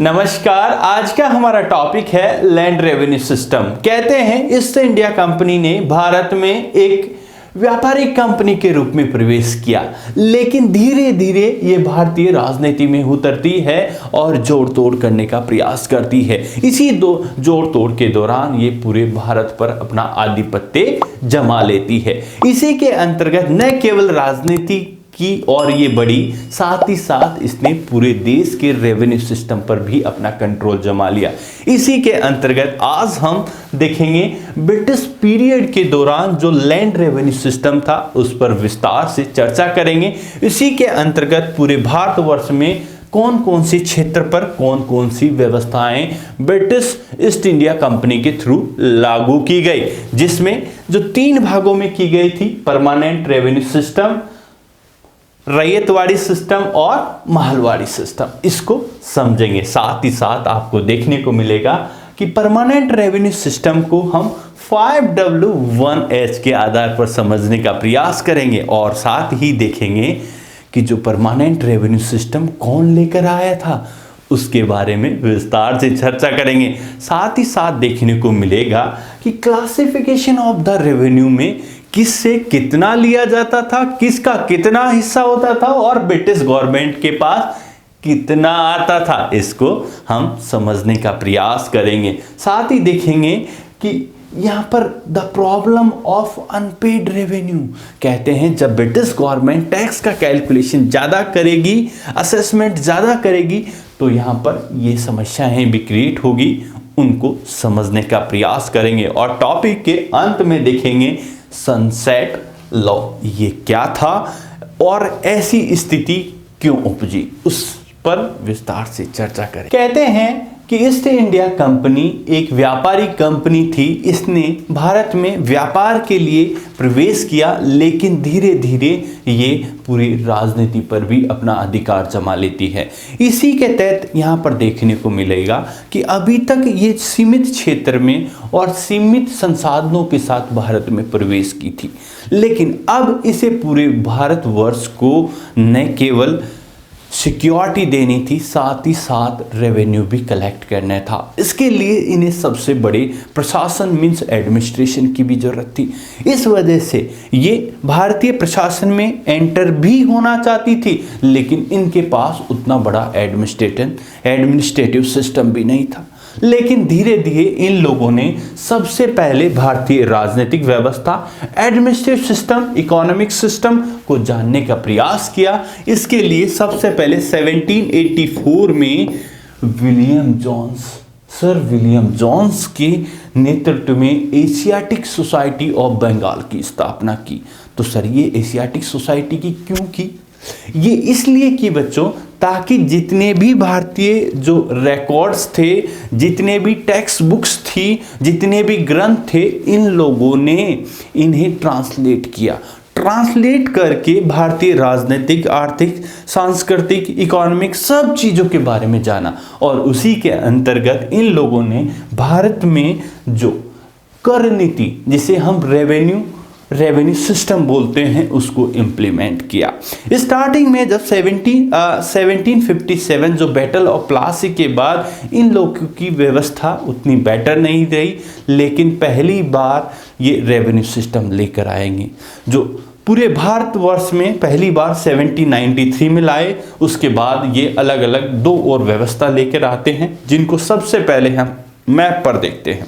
नमस्कार। आज का हमारा टॉपिक है लैंड रेवेन्यू सिस्टम। कहते हैं ईस्ट इंडिया कंपनी ने भारत में एक व्यापारिक कंपनी के रूप में प्रवेश किया, लेकिन धीरे धीरे ये भारतीय राजनीति में उतरती है और जोड़ तोड़ करने का प्रयास करती है। इसी जोड़ तोड़ के दौरान ये पूरे भारत पर अपना आधिपत्य जमा लेती है। इसी के अंतर्गत न केवल राजनीति की और ये बड़ी, साथ ही साथ इसने पूरे देश के रेवेन्यू सिस्टम पर भी अपना कंट्रोल जमा लिया। इसी के अंतर्गत आज हम देखेंगे ब्रिटिश पीरियड के दौरान जो लैंड रेवेन्यू सिस्टम था उस पर विस्तार से चर्चा करेंगे। इसी के अंतर्गत पूरे भारतवर्ष में कौन कौन सी क्षेत्र पर कौन कौन सी व्यवस्थाएं ब्रिटिश ईस्ट इंडिया कंपनी के थ्रू लागू की गई, जिसमें जो 3 भागों में की गई थी, permanent revenue system, ryotwari system और महलवाड़ी सिस्टम, इसको समझेंगे। साथ ही साथ आपको देखने को मिलेगा कि परमानेंट रेवेन्यू सिस्टम को हम 5W1H के आधार पर समझने का प्रयास करेंगे और साथ ही देखेंगे कि जो परमानेंट रेवेन्यू सिस्टम कौन लेकर आया था उसके बारे में विस्तार से चर्चा करेंगे। साथ ही साथ देखने को मिलेगा कि क्लासिफिकेशन ऑफ द रेवेन्यू में किससे कितना लिया जाता था, किसका कितना हिस्सा होता था और ब्रिटिश गवर्नमेंट के पास कितना आता था, इसको हम समझने का प्रयास करेंगे। साथ ही देखेंगे कि यहाँ पर the problem of unpaired revenue, कहते हैं जब ब्रिटिश गवर्नमेंट टैक्स का कैलकुलेशन ज़्यादा करेगी, असेसमेंट ज़्यादा करेगी, तो यहाँ पर ये समस्याएं भी क्रिएट होगी, उनको समझने का प्रयास करेंगे। और टॉपिक के अंत में देखेंगे सनसेट लॉ ये क्या था और ऐसी स्थिति क्यों उपजी, उस पर विस्तार से चर्चा करें। कहते हैं कि ईस्ट इंडिया कंपनी एक व्यापारिक कंपनी थी। इसने भारत में व्यापार के लिए प्रवेश किया, लेकिन धीरे धीरे ये पूरी राजनीति पर भी अपना अधिकार जमा लेती है। इसी के तहत यहाँ पर देखने को मिलेगा कि अभी तक ये सीमित क्षेत्र में और सीमित संसाधनों के साथ भारत में प्रवेश की थी, लेकिन अब इसे पूरे भारतवर्ष को न केवल सिक्योरिटी देनी थी, साथ ही साथ रेवेन्यू भी कलेक्ट करना था। इसके लिए इन्हें सबसे बड़े प्रशासन मींस एडमिनिस्ट्रेशन की भी जरूरत थी। इस वजह से ये भारतीय प्रशासन में एंटर भी होना चाहती थी, लेकिन इनके पास उतना बड़ा एडमिनिस्ट्रेटिव सिस्टम भी नहीं था। लेकिन धीरे धीरे इन लोगों ने सबसे पहले भारतीय राजनीतिक व्यवस्था, एडमिनिस्ट्रेटिव सिस्टम, इकोनॉमिक सिस्टम को जानने का प्रयास किया। इसके लिए सबसे पहले 1784 में सर विलियम जोन्स के नेतृत्व में एशियाटिक सोसाइटी ऑफ बंगाल की स्थापना की। तो सर ये एशियाटिक सोसाइटी की क्यों की? ये इसलिए कि बच्चों, ताकि जितने भी भारतीय जो रिकॉर्ड्स थे, जितने भी टेक्स्ट बुक्स थी, जितने भी ग्रंथ थे, इन लोगों ने इन्हें ट्रांसलेट किया। ट्रांसलेट करके भारतीय राजनीतिक, आर्थिक, सांस्कृतिक, इकोनॉमिक सब चीज़ों के बारे में जाना और उसी के अंतर्गत इन लोगों ने भारत में जो कर नीति, जिसे हम रेवेन्यू सिस्टम बोलते हैं, उसको इम्प्लीमेंट किया। स्टार्टिंग में जब 1757 जो बैटल ऑफ प्लासी के बाद इन लोगों की व्यवस्था उतनी बेटर नहीं रही, लेकिन पहली बार ये रेवेन्यू सिस्टम लेकर आएंगे जो पूरे भारतवर्ष में पहली बार 1793 में लाए। उसके बाद ये अलग अलग 2 और व्यवस्था लेकर आते हैं, जिनको सबसे पहले हम मैप पर देखते हैं।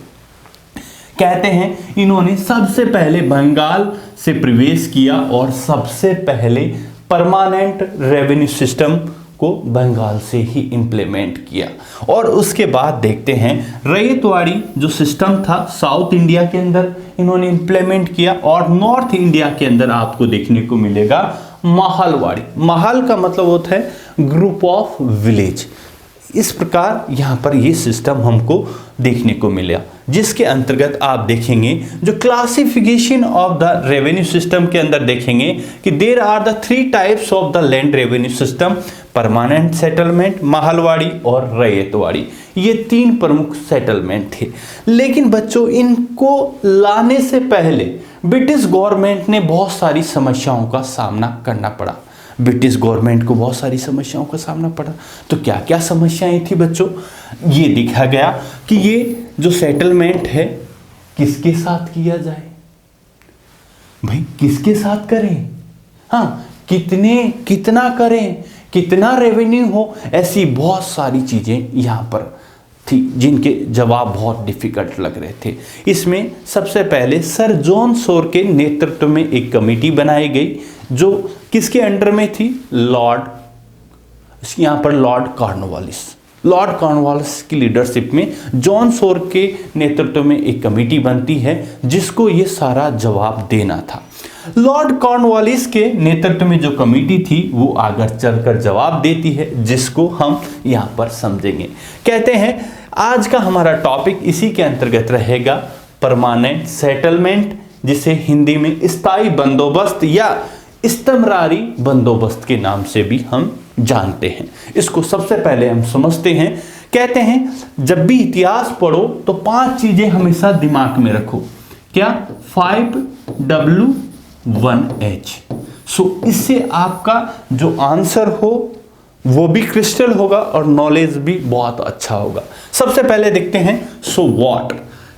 कहते हैं इन्होंने सबसे पहले बंगाल से प्रवेश किया और सबसे पहले परमानेंट रेवेन्यू सिस्टम को बंगाल से ही इंप्लीमेंट किया। और उसके बाद देखते हैं रैयतवाड़ी जो सिस्टम था साउथ इंडिया के अंदर इन्होंने इंप्लीमेंट किया और नॉर्थ इंडिया के अंदर आपको देखने को मिलेगा महलवाड़ी। महल का मतलब होता है ग्रुप ऑफ विलेज। इस प्रकार यहाँ पर ये सिस्टम हमको देखने को मिला, जिसके अंतर्गत आप देखेंगे जो classification of the revenue system के अंदर देखेंगे कि there are the 3 types of the land revenue system, permanent settlement, Mahalwari और रैयतवाड़ी। ये 3 प्रमुख सेटलमेंट थे। लेकिन बच्चों, इनको लाने से पहले ब्रिटिश गवर्नमेंट ने बहुत सारी समस्याओं का सामना करना पड़ा। ब्रिटिश गवर्नमेंट को बहुत सारी समस्याओं का सामना पड़ा। तो क्या क्या समस्याएं थी बच्चों, ये देखा गया कि ये जो सेटलमेंट है किसके साथ किया जाए, भाई किसके साथ करें, हाँ कितना करें, कितना रेवेन्यू हो, ऐसी बहुत सारी चीजें यहाँ पर थी जिनके जवाब बहुत डिफिकल्ट लग रहे थे। इसमें सबसे पहले सर जॉन शोर के नेतृत्व में एक कमेटी बनाई गई जो किसके अंडर में थी, यहाँ पर लॉर्ड कॉर्नवालिस की लीडरशिप में जॉन शोर के नेतृत्व में एक कमेटी बनती है जिसको ये सारा जवाब देना था। लॉर्ड कॉर्नवालिस के नेतृत्व में जो कमेटी थी वो आगे चलकर जवाब देती है, जिसको हम यहाँ पर समझेंगे। कहते हैं आज का हमारा टॉपिक इसी के अंतर्गत रहेगा, परमानेंट सेटलमेंट, जिसे हिंदी में स्थायी बंदोबस्त या इस्तमरारी बंदोबस्त के नाम से भी हम जानते हैं। इसको सबसे पहले हम समझते हैं। कहते हैं जब भी इतिहास पढ़ो तो 5 चीजें हमेशा दिमाग में रखो। क्या, 5W1H। सो इससे आपका जो आंसर हो वो भी क्रिस्टल होगा और नॉलेज भी बहुत अच्छा होगा। सबसे पहले देखते हैं सो व्हाट,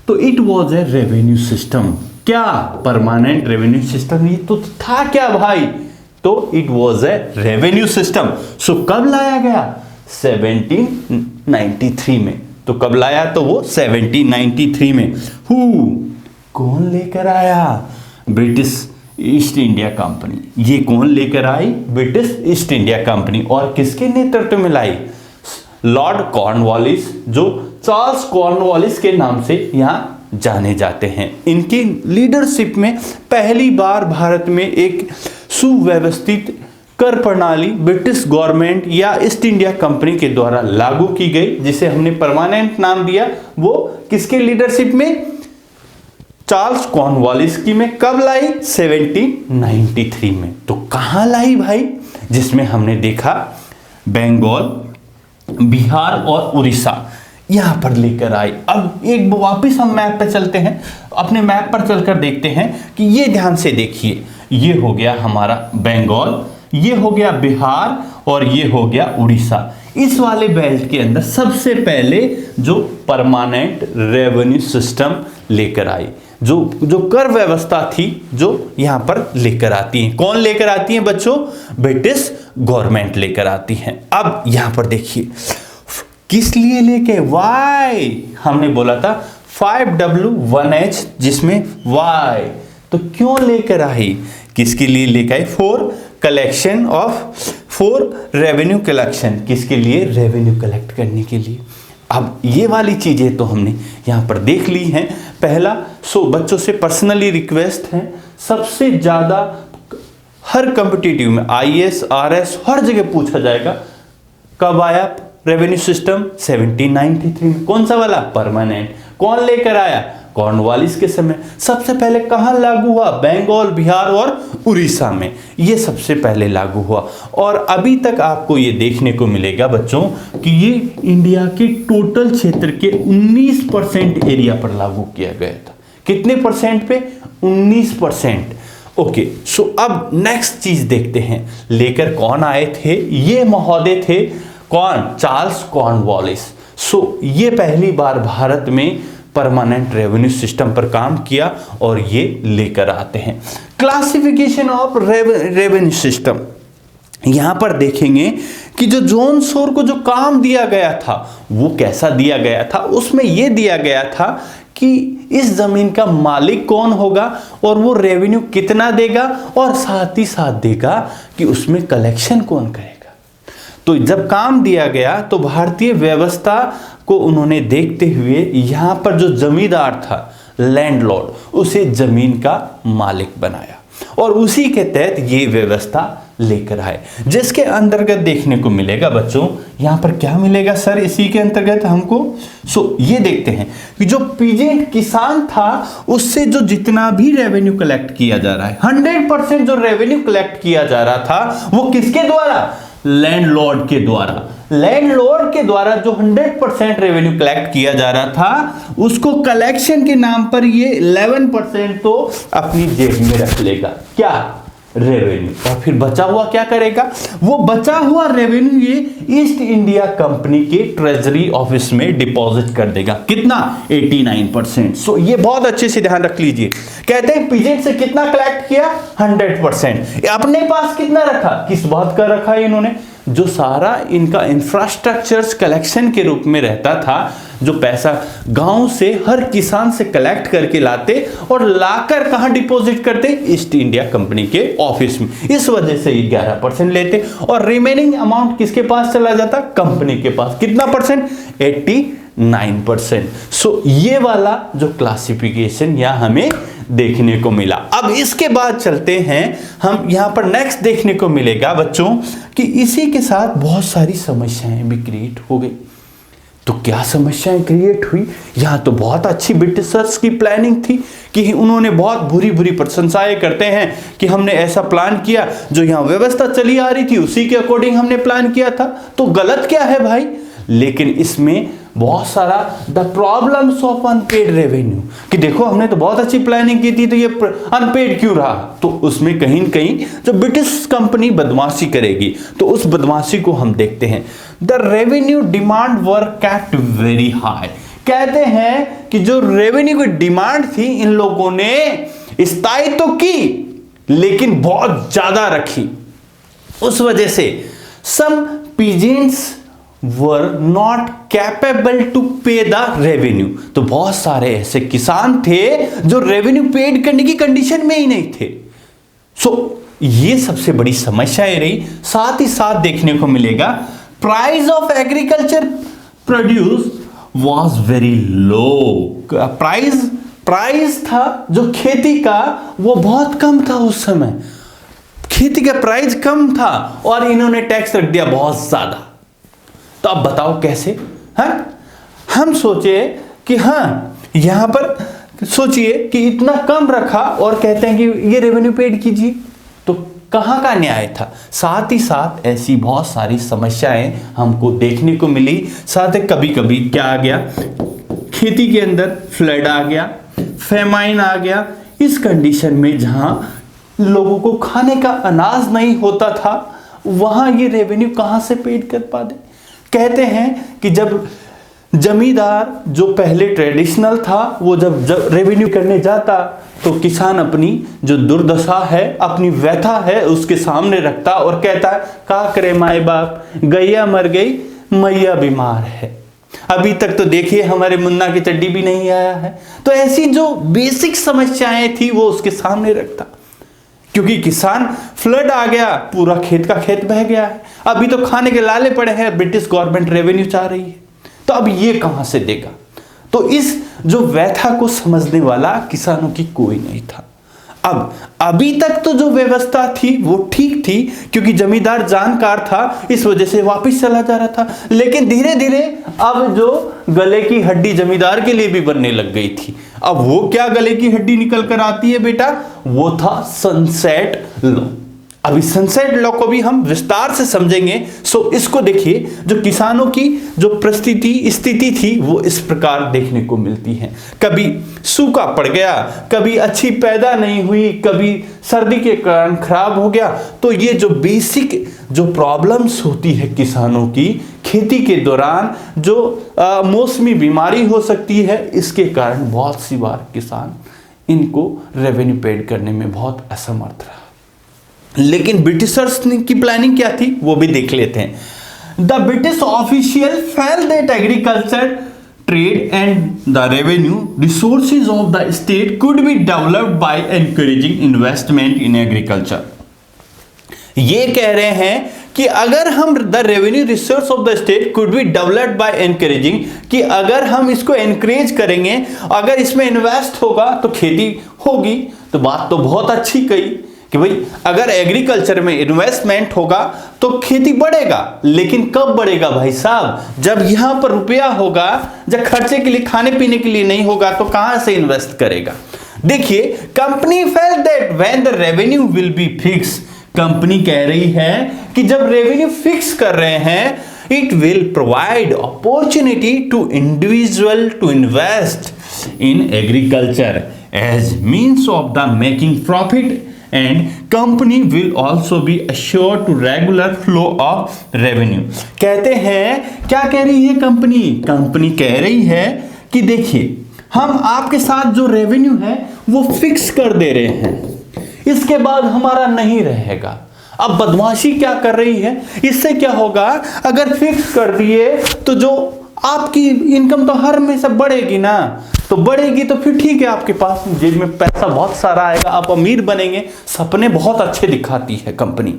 तो it was a revenue system. क्या, परमानेंट रेवेन्यू सिस्टम। ये तो था क्या भाई, तो it was a revenue system. So कब लाया गया, 1793 में। तो कब लाया, तो वो 1793 में। कौन लेकर आया, ब्रिटिश ईस्ट इंडिया कंपनी। ये कौन लेकर आई, ब्रिटिश ईस्ट इंडिया कंपनी। और किसके नेतृत्व में लाई, लॉर्ड कॉर्नवालिस, जो चार्ल्स कॉर्नवालिस के नाम से यहाँ जाने जाते हैं। इनकी लीडरशिप में पहली बार भारत में एक सुव्यवस्थित कर प्रणाली ब्रिटिश गवर्नमेंट या ईस्ट इंडिया कंपनी के द्वारा लागू की गई, जिसे हमने परमानेंट नाम दिया। वो किसके लीडरशिप में, चार्ल्स कॉर्नवालिस की में। कब लाई, 1793 में। तो कहां लाई भाई, जिसमें हमने देखा बंगाल, बिहार और उड़ीसा यहां पर लेकर आई। अब एक वापस हम मैप पर चलते हैं, अपने मैप पर चलकर देखते हैं कि ये ध्यान से देखिए, ये हो गया हमारा बंगाल, ये हो गया बिहार और ये हो गया उड़ीसा। इस वाले बेल्ट के अंदर सबसे पहले जो परमानेंट रेवेन्यू सिस्टम लेकर आई, जो कर व्यवस्था थी, जो यहां पर लेकर आती है। कौन लेकर आती है बच्चों, ब्रिटिश गवर्नमेंट लेकर आती है। अब यहां पर देखिए किस लिए लेके, वाई, हमने बोला था 5W1H, जिसमें वाई, तो क्यों लेकर आई, किसके लिए लेकर आई, फॉर रेवेन्यू कलेक्शन। किसके लिए, रेवेन्यू कलेक्ट करने के लिए। अब ये वाली चीजें तो हमने यहां पर देख ली हैं। पहला, बच्चों से पर्सनली रिक्वेस्ट है, सबसे ज्यादा हर कॉम्पिटिटिव में IAS RS हर जगह पूछा जाएगा, कब आया रेवेन्यू सिस्टम, 1793 में। कौन सा वाला, परमानेंट। कौन लेकर आया, कॉर्नवालिस के समय। सबसे पहले कहां लागू हुआ, बंगाल, बिहार और उड़ीसा में, ये सबसे पहले लागू हुआ। और अभी तक आपको ये देखने को मिलेगा बच्चों कि ये इंडिया के टोटल क्षेत्र के 19% एरिया पर लागू किया गया था। कितने परसेंट पे, 19%। ओके, सो अब नेक्स्ट चीज देखते हैं, लेकर कौन आए थे, ये महोदय थे, कौन, चार्ल्स कॉर्नवालिस। ये पहली बार भारत में परमानेंट रेवेन्यू सिस्टम पर काम किया और ये लेकर आते हैं। क्लासिफिकेशन ऑफ रेवेन्यू सिस्टम, यहां पर देखेंगे कि जो जॉन शोर को जो काम दिया गया था वो कैसा दिया गया था। उसमें यह दिया गया था कि इस जमीन का मालिक कौन होगा और वो रेवेन्यू कितना देगा, और साथ ही साथ देगा कि उसमें कलेक्शन कौन करेगा। तो जब काम दिया गया तो भारतीय व्यवस्था को उन्होंने देखते हुए यहां पर जो जमींदार था, लैंडलॉर्ड, उसे जमीन का मालिक बनाया और उसी के तहत ये व्यवस्था लेकर आए, जिसके अंतर्गत देखने को मिलेगा बच्चों, यहां पर क्या मिलेगा सर, इसी के अंतर्गत हमको ये देखते हैं कि जो पीजेंट किसान था उससे जो जितना भी रेवेन्यू कलेक्ट किया जा रहा है, 100% जो रेवेन्यू कलेक्ट किया जा रहा था वो किसके द्वारा, लैंडलॉर्ड के द्वारा। लैंडलॉर्ड के द्वारा जो 100% रेवेन्यू कलेक्ट किया जा रहा था, उसको कलेक्शन के नाम पर ये 11% तो अपनी जेब में रख लेगा। क्या, रेवेन्यू, और फिर बचा हुआ क्या करेगा, वो बचा हुआ रेवेन्यू ये ईस्ट इंडिया कंपनी के ट्रेजरी ऑफिस में डिपॉजिट कर देगा। कितना? 89%। सो ये बहुत अच्छे से ध्यान रख लीजिए। कहते हैं पीजेंट से कितना कलेक्ट किया? 100%। अपने पास कितना रखा? किस बात का रखा है इन्होंने? जो सारा इनका इंफ्रास्ट्रक्चर्स कलेक्शन के रूप में रहता था, जो पैसा गांव से हर किसान से कलेक्ट करके लाते और लाकर कहां डिपॉजिट करते? ईस्ट इंडिया कंपनी के ऑफिस में। इस वजह से ये 11% लेते और रिमेनिंग अमाउंट किसके पास चला जाता? कंपनी के पास। कितना परसेंट? 89%। सो ये वाला जो क्लासिफिकेशन यहां हमें देखने को मिला। अब इसके बाद चलते हैं हम, यहां पर नेक्स्ट देखने को मिलेगा बच्चों कि इसी के साथ बहुत सारी समस्याएं भी क्रिएट हो गई। तो क्या समस्याएं क्रिएट हुई? यहां तो बहुत अच्छी ब्रिटिशर्स की प्लानिंग थी कि उन्होंने बहुत बुरी बुरी प्रशंसाएं करते हैं कि हमने ऐसा प्लान किया, जो यहां व्यवस्था चली आ रही थी उसी के अकॉर्डिंग हमने प्लान किया था। तो गलत क्या है भाई? लेकिन इसमें बहुत सारा the problems of unpaired revenue, कि देखो हमने तो बहुत अच्छी प्लानिंग की थी तो ये अनपेड क्यों रहा? तो उसमें कहीं न कहीं जो ब्रिटिश कंपनी बदमाशी करेगी, तो उस बदमाशी को हम देखते हैं। The revenue demand were kept very high. कहते हैं कि जो रेवेन्यू की डिमांड थी इन लोगों ने स्थायित्व तो की, लेकिन बहुत ज्यादा रखी। उस वजह से some peasants were not capable to pay the revenue. तो बहुत सारे ऐसे किसान थे जो रेवेन्यू पेड करने की कंडीशन में ही नहीं थे। सो ये सबसे बड़ी समस्या रही। साथ ही साथ देखने को मिलेगा price of agriculture produce was very low. Price था जो खेती का वो बहुत कम था। उस समय खेती का प्राइस कम था और इन्होंने टैक्स रख दिया बहुत ज्यादा। तो अब बताओ कैसे? हम सोचे कि यहां पर सोचिए कि इतना कम रखा और कहते हैं कि ये रेवेन्यू पेड कीजिए, तो कहां का न्याय था? साथ ही साथ ऐसी बहुत सारी समस्याएं हमको देखने को मिली। साथ ही कभी कभी क्या आ गया, खेती के अंदर फ्लड आ गया, फेमाइन आ गया। इस कंडीशन में जहां लोगों को खाने का अनाज नहीं होता था, वहां ये रेवेन्यू कहां से पेड कर पाते? कहते हैं कि जब जमींदार जो पहले ट्रेडिशनल था, वो जब रेवेन्यू करने जाता तो किसान अपनी जो दुर्दशा है, अपनी व्यथा है उसके सामने रखता और कहता है का करे माए बाप, गैया मर गई मैया बीमार है, अभी तक तो देखिए हमारे मुन्ना की चड्डी भी नहीं आया है। तो ऐसी जो बेसिक समस्याएं थी वो उसके सामने रखता, क्योंकि किसान फ्लड आ गया, पूरा खेत का खेत बह गया है, अभी तो खाने के लाले पड़े हैं, ब्रिटिश गवर्नमेंट रेवेन्यू चाह रही है, तो अब ये कहां से देगा? तो इस जो व्यथा को समझने वाला किसानों की कोई नहीं था। अब अभी तक तो जो व्यवस्था थी वो ठीक थी, क्योंकि जमींदार जानकार था, इस वजह से वापस चला जा रहा था। लेकिन धीरे धीरे अब जो गले की हड्डी जमींदार के लिए भी बनने लग गई थी। अब वो क्या गले की हड्डी निकल कर आती है बेटा? वो था सनसेट लॉ। अभी सनसेट लॉ को भी हम विस्तार से समझेंगे। सो इसको देखिए, जो किसानों की जो स्थिति थी वो इस प्रकार देखने को मिलती है। कभी सूखा पड़ गया, कभी अच्छी पैदा नहीं हुई, कभी सर्दी के कारण खराब हो गया। तो ये जो बेसिक जो प्रॉब्लम्स होती है किसानों की खेती के दौरान, जो मौसमी बीमारी हो सकती है, इसके कारण बहुत सी बार किसान इनको रेवेन्यू पेड करने में बहुत असमर्थ रहा। लेकिन ब्रिटिशर्स की प्लानिंग क्या थी वो भी देख लेते हैं। The British official felt that agriculture trade and the revenue resources of the state could be developed by encouraging investment in agriculture. ये कह रहे हैं कि अगर हम the revenue resource of the state could be developed by encouraging, कि अगर हम इसको एनकरेज करेंगे, अगर इसमें इन्वेस्ट होगा तो खेती होगी। तो बात तो बहुत अच्छी कही कि भाई अगर एग्रीकल्चर में इन्वेस्टमेंट होगा तो खेती बढ़ेगा। लेकिन कब बढ़ेगा भाई साहब? जब यहां पर रुपया होगा, जब खर्चे के लिए, खाने पीने के लिए नहीं होगा तो कहां से इन्वेस्ट करेगा? देखिए, company felt that when the revenue will be fix, company कह रही है कि जब रेवेन्यू फिक्स कर रहे हैं, it will provide opportunity to individual to invest in agriculture as means of the making profit and company will also be assure to regular flow of revenue. कहते हैं, क्या कह रही है कंपनी कह रही है कि देखिए हम आपके साथ जो रेवेन्यू है वो फिक्स कर दे रहे हैं, इसके बाद हमारा नहीं रहेगा। अब बदमाशी क्या कर रही है, इससे क्या होगा, अगर फिक्स कर दिए तो जो आपकी इनकम तो हर हमेशा बढ़ेगी ना, तो बढ़ेगी तो फिर ठीक है, आपके पास जेब में पैसा बहुत सारा आएगा, आप अमीर बनेंगे। सपने बहुत अच्छे दिखाती है कंपनी,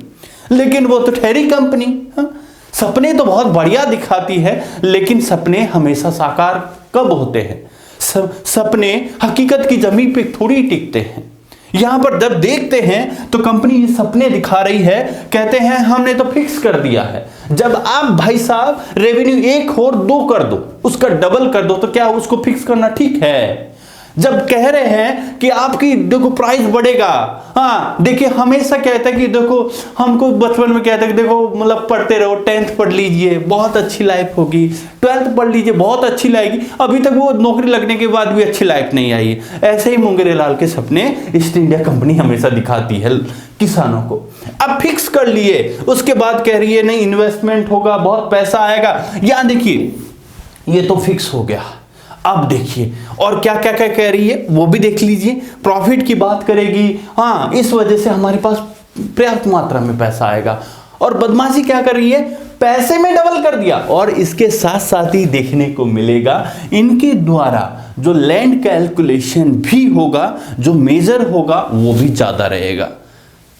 लेकिन वो तो ठहरी कंपनी। हाँ? सपने तो बहुत बढ़िया दिखाती है, लेकिन सपने हमेशा साकार कब होते हैं? सपने हकीकत की जमीन पे थोड़ी टिकते हैं। यहां पर जब देखते हैं तो कंपनी ये सपने दिखा रही है, कहते हैं हमने तो फिक्स कर दिया है। जब आप भाई साहब रेवेन्यू 1 और 2 कर दो, उसका डबल कर दो, तो क्या उसको फिक्स करना ठीक है? जब कह रहे हैं कि आपकी देखो प्राइस बढ़ेगा, हाँ देखिए हमेशा कहता है कि देखो, हमको बचपन में कहता है कि देखो मतलब पढ़ते रहो, 10th पढ़ लीजिए बहुत अच्छी लाइफ होगी, 12th पढ़ लीजिए बहुत अच्छी लाएगी। अभी तक वो नौकरी लगने के बाद भी अच्छी लाइफ नहीं आई है। ऐसे ही मुंगेरीलाल के सपने ईस्ट इंडिया कंपनी हमेशा दिखाती है किसानों को। अब फिक्स कर लिए, उसके बाद कह रही है नहीं इन्वेस्टमेंट होगा, बहुत पैसा आएगा। यहां देखिए ये तो फिक्स हो गया। अब देखिए और क्या क्या क्या कह रही है वो भी देख लीजिए। प्रॉफिट की बात करेगी, हाँ इस वजह से हमारे पास पर्याप्त मात्रा में पैसा आएगा। और बदमाशी क्या कर रही है, पैसे में डबल कर दिया। और इसके साथ साथ ही देखने को मिलेगा इनके द्वारा जो लैंड कैलकुलेशन भी होगा, जो मेजर होगा वो भी ज्यादा रहेगा।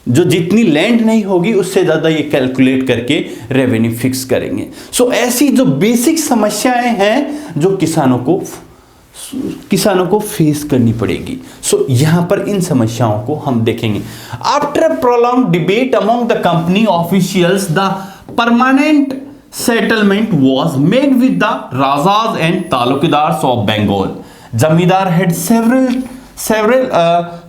जो जितनी लैंड नहीं होगी उससे ज्यादा ये कैलकुलेट करके रेवेन्यू फिक्स करेंगे। सो ऐसी जो बेसिक समस्याएं हैं जो किसानों को फेस करनी पड़ेगी। सो यहां पर इन समस्याओं को हम देखेंगे। After prolong debate among the company officials, the permanent settlement was made with the rajas and talukdars of Bengal. Zamindar had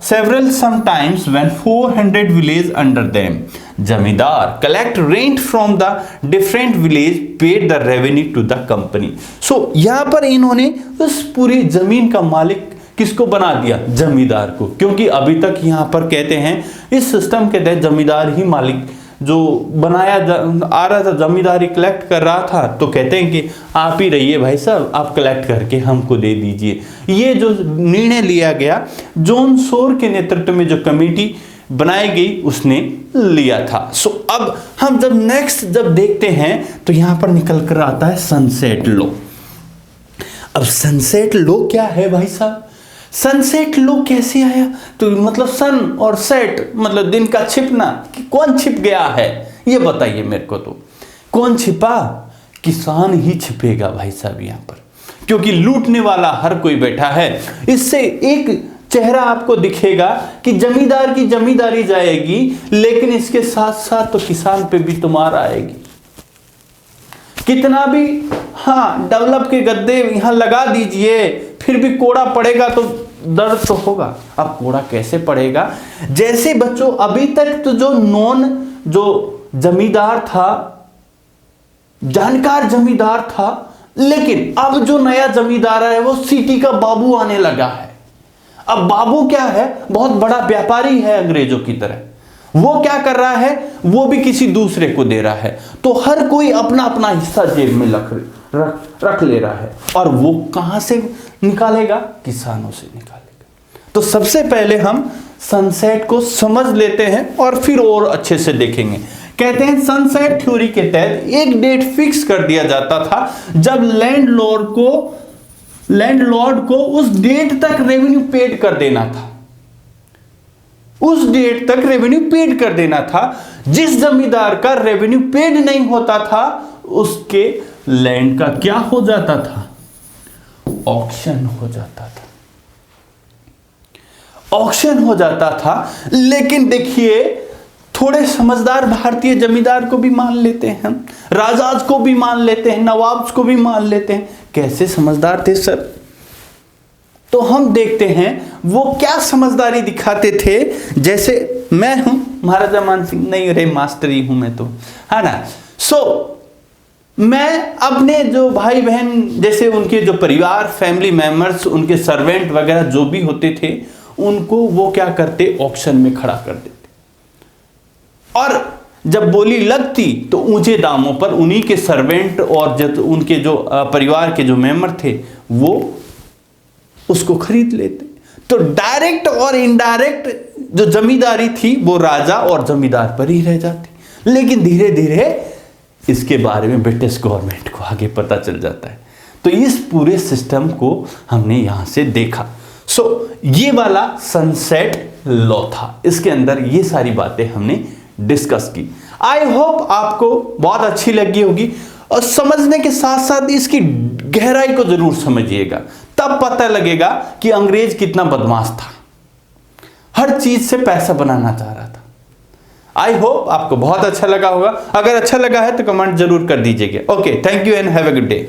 several sometimes when 400 villages under them. Jamidar collect rent from the different village, paid the revenue to the company. So यहाँ पर इन्होंने उस पूरी जमीन का मालिक किसको बना दिया, जमींदार को। क्योंकि अभी तक यहाँ पर कहते हैं इस सिस्टम के तहत जमींदार ही मालिक जो बनाया आ रहा था, जमींदारी कलेक्ट कर रहा था, तो कहते हैं कि आप ही रहिए भाई साहब, आप कलेक्ट करके हमको दे दीजिए। ये जो निर्णय लिया गया जॉन सोर के नेतृत्व में जो कमेटी बनाई गई उसने लिया था। सो अब हम जब नेक्स्ट देखते हैं तो यहां पर निकल कर आता है सनसेट लॉ। अब सनसेट लॉ क्या है भाई साहब, सनसेट लॉ कैसे आया? तो मतलब सन और सेट मतलब दिन का छिपना, कि कौन छिप गया है ये बताइए मेरे को। तो कौन छिपा? किसान ही छिपेगा भाई साहब यहाँ पर, क्योंकि लूटने वाला हर कोई बैठा है। इससे एक चेहरा आपको दिखेगा कि जमींदार की जमींदारी जाएगी, लेकिन इसके साथ साथ तो किसान पे भी तुम्हार आएगी। कितना भी हाँ डेवलप के गद्दे यहां लगा दीजिए, फिर भी कोड़ा पड़ेगा तो दर्द तो होगा। अब कोड़ा कैसे पड़ेगा? जैसे बच्चों अभी तक तो जो जमींदार था, जानकार जमींदार था, लेकिन अब जो नया जमींदार है वो सिटी का बाबू आने लगा है। अब बाबू क्या है, बहुत बड़ा व्यापारी है अंग्रेजों की तरह। वो क्या कर रहा है, वो भी किसी दूसरे को दे रहा है। तो हर कोई अपना अपना हिस्सा जेब में रख ले रहा है। और वो कहां से निकालेगा? किसानों से निकालेगा। तो सबसे पहले हम सनसेट को समझ लेते हैं और फिर और अच्छे से देखेंगे। कहते हैं सनसेट थ्योरी के तहत एक डेट फिक्स कर दिया जाता था जब लैंडलॉर्ड को उस डेट तक रेवेन्यू पेड कर देना था। उस डेट तक रेवेन्यू पेड कर देना था। जिस जमींदार का रेवेन्यू पेड नहीं होता था उसके लैंड का क्या हो जाता था? ऑक्शन हो जाता था। ऑक्शन हो जाता था। लेकिन देखिए थोड़े समझदार भारतीय जमींदार को भी मान लेते हैं, राजाज को भी मान लेते हैं, नवाब्स को भी मान लेते हैं। कैसे समझदार थे सर? तो हम देखते हैं वो क्या समझदारी दिखाते थे। जैसे मैं हूं महाराजा मान सिंह, नहीं रे मास्टर ही हूं मैं तो, है ना। सो मैं अपने जो भाई बहन जैसे उनके जो परिवार फैमिली मेंबर्स, उनके सर्वेंट वगैरह जो भी होते थे, उनको वो क्या करते, ऑक्शन में खड़ा कर देते, और जब बोली लगती तो ऊंचे दामों पर उन्हीं के सर्वेंट और जब उनके जो परिवार के जो मेंबर थे वो उसको खरीद लेते। तो डायरेक्ट और इनडायरेक्ट जो जमींदारी थी वो राजा और जमींदार पर ही रह जाती। लेकिन धीरे धीरे इसके बारे में ब्रिटिश गवर्नमेंट को आगे पता चल जाता है। तो इस पूरे सिस्टम को हमने यहां से देखा। ये वाला सनसेट लॉ था, इसके अंदर ये सारी बातें हमने डिस्कस की। आई होप आपको बहुत अच्छी लगी होगी, और समझने के साथ साथ इसकी गहराई को जरूर समझिएगा, तब पता लगेगा कि अंग्रेज कितना बदमाश था, हर चीज से पैसा बनाना चाह रहा था। आई होप आपको बहुत अच्छा लगा होगा। अगर अच्छा लगा है तो कमेंट जरूर कर दीजिएगा। Okay, thank you and have a good day.